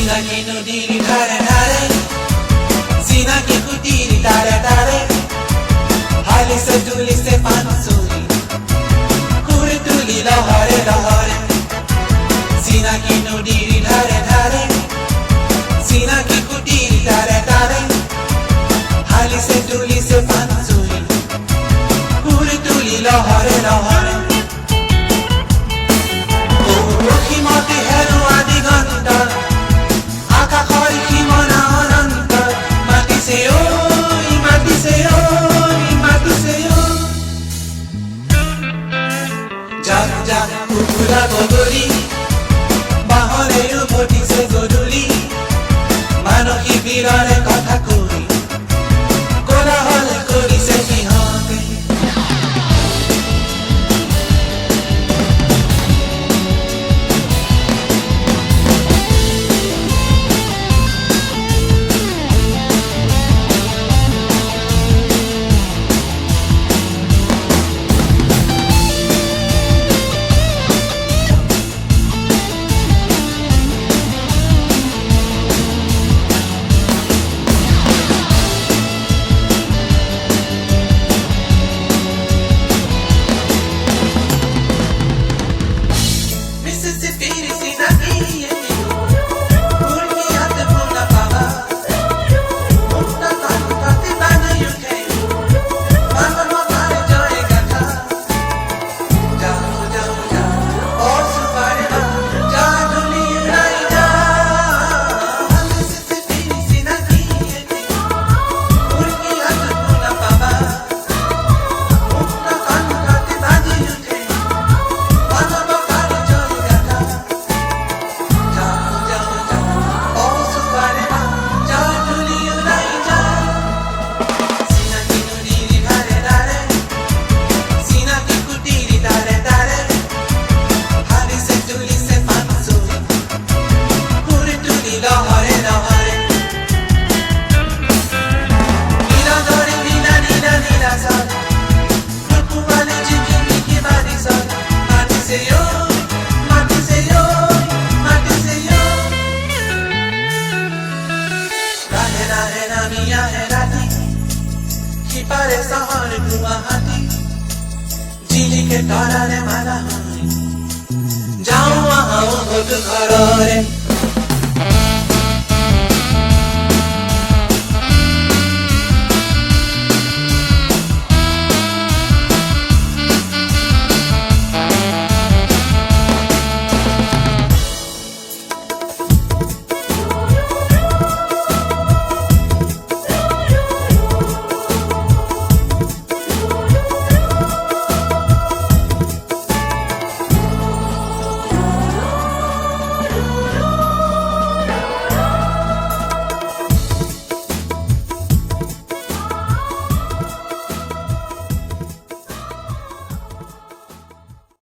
Sinaki nudiri dhare dhare, sinaki kutiri tare tare, hali se tuli se pansuri, kuri tuli lahare lahare. Sinaki nudiri dhare dhare, sinaki kutiri tare tare, hali se tuli se pansuri, kuri tuli lahare lahare. Kukula gogoli, bahore uboti se goduli, manohi birare kotha kuri, kola hole kuri se kihote. Parece ahora tu mahati, jili ke tarane mala hai, jao wahan ho tu gharare.